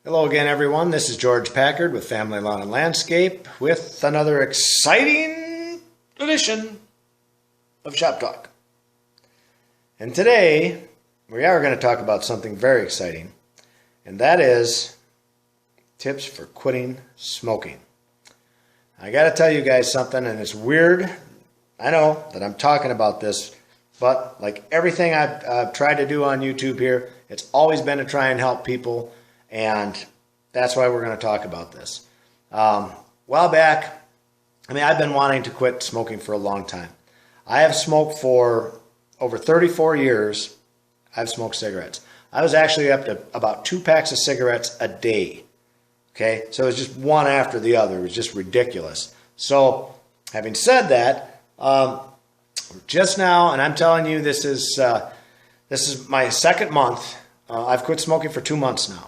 Hello again, everyone. This is George Packard with Family Lawn and Landscape with another exciting edition of Shop Talk. And today, we are going to talk about something very exciting, and that is tips for quitting smoking. I got to tell you guys something, and it's weird. I know that I'm talking about this, but like everything I've tried to do on YouTube here, it's always been to try and help people. And that's why we're going to talk about this. A while back, I've been wanting to quit smoking for a long time. I have smoked for over 34 years. I've smoked cigarettes. I was actually up to about 2 packs of cigarettes a day. Okay, so it was just one after the other. It was just ridiculous. So, having said that, just now, and I'm telling you, this is my second month. I've quit smoking for 2 months now.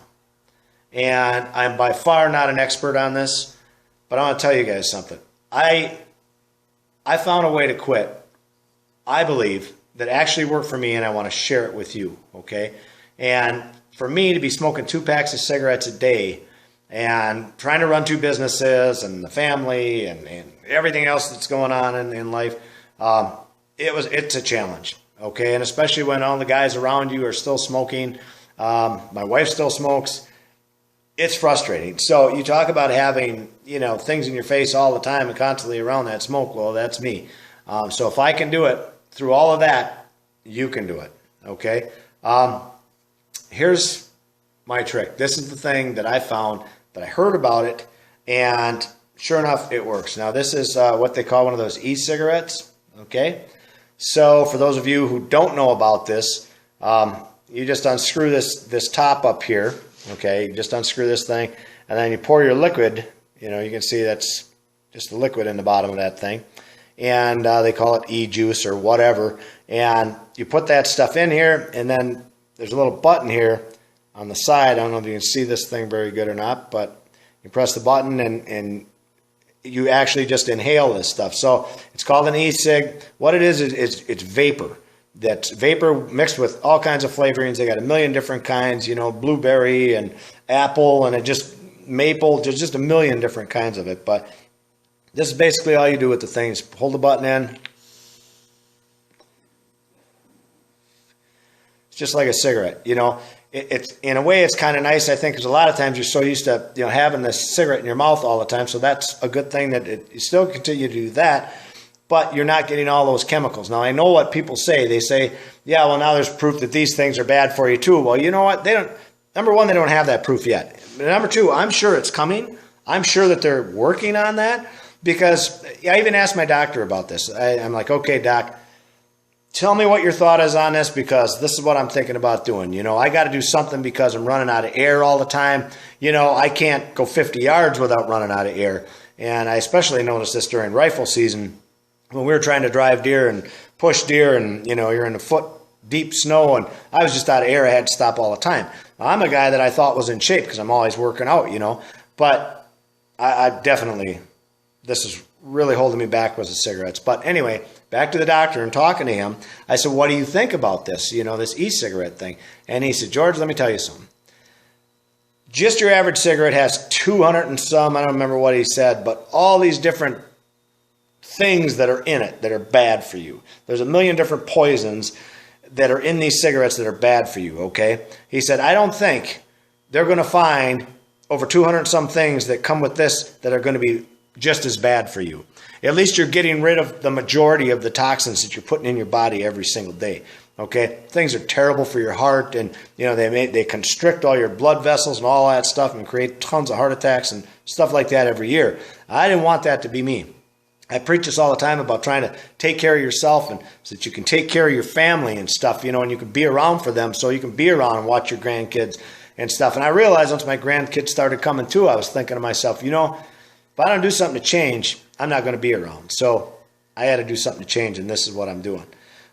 And I'm by far not an expert on this, but I want to tell you guys something. I found a way to quit, I believe, that actually worked for me, and I want to share it with you, okay? And for me to be smoking 2 packs of cigarettes a day and trying to run 2 businesses and the family and everything else that's going on in life, it's a challenge, okay? And especially when all the guys around you are still smoking. My wife still smokes. It's frustrating. So you talk about having, things in your face all the time and constantly around that smoke. Well, that's me. So if I can do it through all of that, you can do it. Okay. Here's my trick. This is the thing that I found, that I heard about it, and sure enough, it works. Now this is what they call one of those e-cigarettes. Okay. So for those of you who don't know about this, you just unscrew this top up here. Okay, you just unscrew this thing, and then you pour your liquid. You can see that's just the liquid in the bottom of that thing. And they call it e-juice or whatever. And you put that stuff in here, and then there's a little button here on the side. I don't know if you can see this thing very good or not, but you press the button, and you actually just inhale this stuff. So it's called an E-Cig. What it is it's vapor. That's vapor mixed with all kinds of flavorings. They got a million different kinds, blueberry and apple and maple, just a million different kinds of it. But this is basically all you do with the thing is hold the button in. It's just like a cigarette, It's in a way, it's kind of nice, I think, because a lot of times you're so used to having this cigarette in your mouth all the time. So that's a good thing that you still continue to do that. But you're not getting all those chemicals. Now, I know what people say. They say, yeah, well, now there's proof that these things are bad for you too. Well, you know what? Number one, they don't have that proof yet. Number two, I'm sure it's coming. I'm sure that they're working on that, because I even asked my doctor about this. I'm like, okay, doc, tell me what your thought is on this, because this is what I'm thinking about doing. I got to do something because I'm running out of air all the time. I can't go 50 yards without running out of air. And I especially noticed this during rifle season, when we were trying to drive deer and push deer, and you're in the foot deep snow, and I was just out of air. I had to stop all the time. Now, I'm a guy that I thought was in shape because I'm always working out, but I definitely, this is really holding me back was the cigarettes. But anyway, back to the doctor and talking to him, I said, what do you think about this, this e-cigarette thing? And he said, George, let me tell you something. Just your average cigarette has 200 and some, I don't remember what he said, but all these different things that are in it that are bad for you. There's a million different poisons that are in these cigarettes that are bad for you, okay? He said, I don't think they're going to find over 200 some things that come with this that are going to be just as bad for you. At least you're getting rid of the majority of the toxins that you're putting in your body every single day, okay? Things are terrible for your heart, and they constrict all your blood vessels and all that stuff and create tons of heart attacks and stuff like that every year. I didn't want that to be me. I preach this all the time about trying to take care of yourself, and so that you can take care of your family and stuff, and you can be around for them, so you can be around and watch your grandkids and stuff. And I realized once my grandkids started coming too, I was thinking to myself, if I don't do something to change, I'm not going to be around. So I had to do something to change, and this is what I'm doing.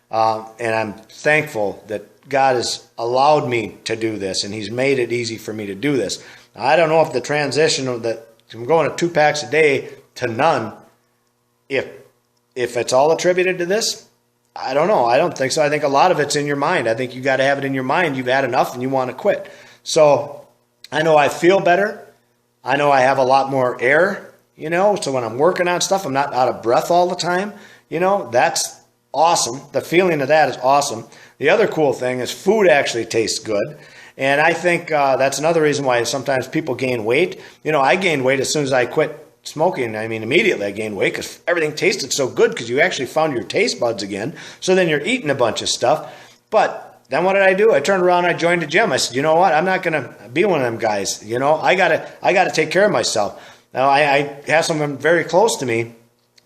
And I'm thankful that God has allowed me to do this, and He's made it easy for me to do this. Now, I don't know if the transition of from going to 2 packs a day to none, if it's all attributed to this, I don't know. I don't think so. I think a lot of it's in your mind. I think you got to have it in your mind. You've had enough and you want to quit. So I know I feel better. I know I have a lot more air, you know, so when I'm working on stuff, I'm not out of breath all the time. You know, that's awesome. The feeling of that is awesome. The other cool thing is food actually tastes good. And I think that's another reason why sometimes people gain weight. You know, I gained weight as soon as I quit smoking. I mean, immediately I gained weight because everything tasted so good because you actually found your taste buds again. So then you're eating a bunch of stuff. But then what did I do? I turned around and I joined a gym. I said, you know what? I'm not going to be one of them guys. You know, I gotta take care of myself. Now, I have someone very close to me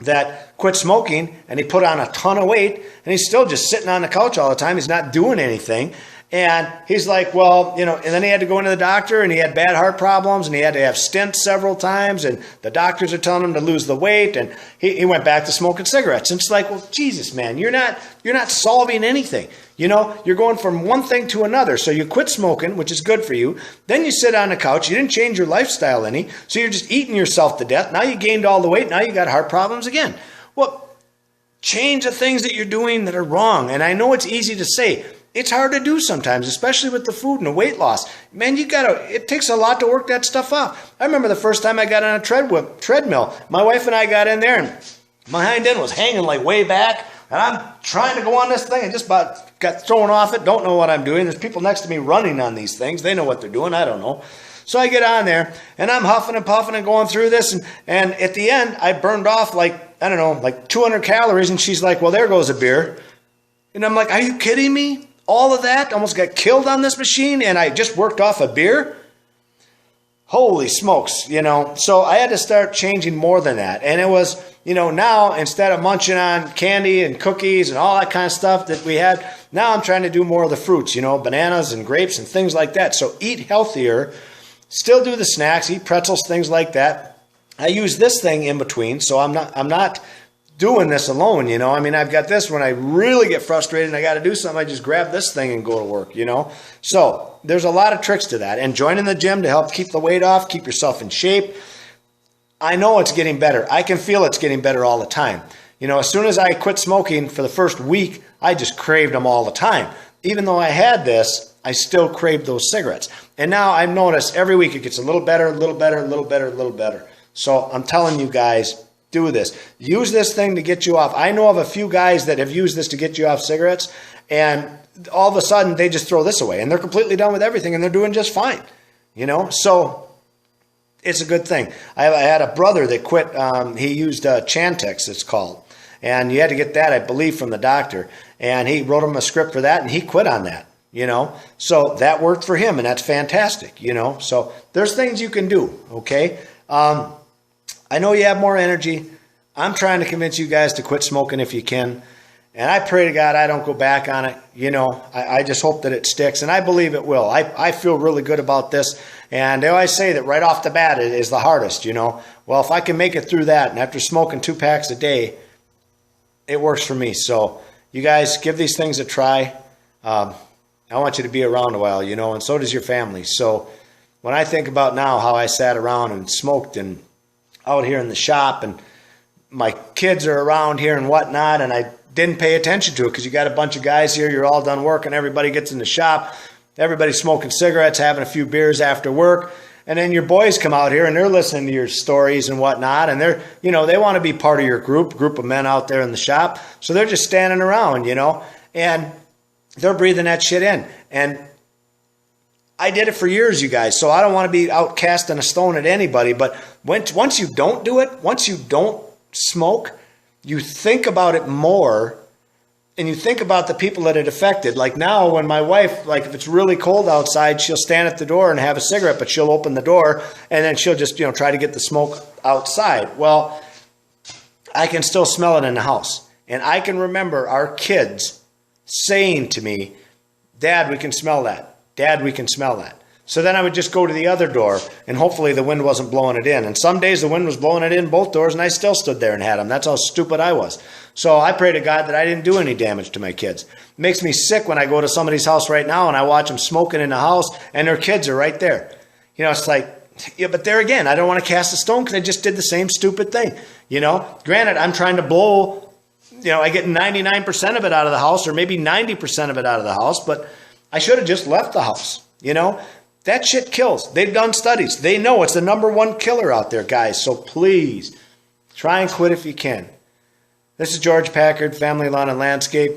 that quit smoking, and he put on a ton of weight, and he's still just sitting on the couch all the time. He's not doing anything. And he's like, well, you know, and then he had to go into the doctor, and he had bad heart problems, and he had to have stents several times, and the doctors are telling him to lose the weight, and he went back to smoking cigarettes. And it's like, well, Jesus, man, you're not solving anything. You know, you're going from one thing to another. So you quit smoking, which is good for you. Then you sit on the couch. You didn't change your lifestyle any. So you're just eating yourself to death. Now you gained all the weight. Now you got heart problems again. Well, change the things that you're doing that are wrong. And I know it's easy to say. It's hard to do sometimes, especially with the food and the weight loss. Man, it takes a lot to work that stuff out. I remember the first time I got on a treadmill. My wife and I got in there, and my hind end was hanging like way back. And I'm trying to go on this thing and just about got thrown off it. Don't know what I'm doing. There's people next to me running on these things. They know what they're doing. I don't know. So I get on there, and I'm huffing and puffing and going through this. And at the end, I burned off like 200 calories. And she's like, well, there goes a beer. And I'm like, are you kidding me? All of that? Almost got killed on this machine, and I just worked off a beer? Holy smokes, you know. So I had to start changing more than that. And it was, you know, now instead of munching on candy and cookies and all that kind of stuff that we had, now I'm trying to do more of the fruits, you know, bananas and grapes and things like that. So eat healthier, still do the snacks, eat pretzels, things like that. I use this thing in between, so I'm not doing this alone, you know. I mean, I've got this when I really get frustrated and I got to do something, I just grab this thing and go to work, you know. So there's a lot of tricks to that. And joining the gym to help keep the weight off, keep yourself in shape. I know it's getting better. I can feel it's getting better all the time. You know, as soon as I quit smoking for the first week, I just craved them all the time. Even though I had this, I still craved those cigarettes. And now I've noticed every week it gets a little better, a little better, a little better, a little better. So I'm telling you guys, do this. Use this thing to get you off. I know of a few guys that have used this to get you off cigarettes, and all of a sudden they just throw this away, and they're completely done with everything, and they're doing just fine. You know, so it's a good thing. I had a brother that quit. He used Chantix, it's called, and you had to get that, I believe, from the doctor, and he wrote him a script for that, and he quit on that. You know, so that worked for him, and that's fantastic. You know, so there's things you can do. Okay. I know you have more energy. I'm trying to convince you guys to quit smoking if you can. And I pray to God I don't go back on it. You know, I just hope that it sticks. And I believe it will. I feel really good about this. And they always say that right off the bat it is the hardest, you know. Well, if I can make it through that, and after smoking 2 packs a day, it works for me. So you guys give these things a try. I want you to be around a while, you know, and so does your family. So when I think about now how I sat around and smoked and out here in the shop, and my kids are around here and whatnot, and I didn't pay attention to it because you got a bunch of guys here, you're all done working, everybody gets in the shop, everybody's smoking cigarettes, having a few beers after work, and then your boys come out here and they're listening to your stories and whatnot, and they're, you know, they want to be part of your group of men out there in the shop, so they're just standing around, you know, and they're breathing that shit in. And I did it for years, you guys, so I don't want to be out casting a stone at anybody, but once you don't do it, once you don't smoke, you think about it more, and you think about the people that it affected. Like now, when my wife, like if it's really cold outside, she'll stand at the door and have a cigarette, but she'll open the door, and then she'll just, you know, try to get the smoke outside. Well, I can still smell it in the house, and I can remember our kids saying to me, Dad, we can smell that. Dad, we can smell that. So then I would just go to the other door, and hopefully the wind wasn't blowing it in. And some days the wind was blowing it in both doors, and I still stood there and had them. That's how stupid I was. So I pray to God that I didn't do any damage to my kids. It makes me sick when I go to somebody's house right now and I watch them smoking in the house, and their kids are right there. You know, it's like, yeah, but there again, I don't want to cast a stone because I just did the same stupid thing. You know, granted, I'm trying to blow, you know, I get 99% of it out of the house, or maybe 90% of it out of the house, but I should have just left the house, you know. That shit kills. They've done studies. They know it's the #1 killer out there, guys. So please, try and quit if you can. This is George Packard, Family Lawn and Landscape.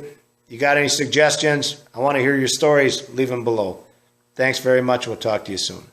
You got any suggestions? I want to hear your stories. Leave them below. Thanks very much. We'll talk to you soon.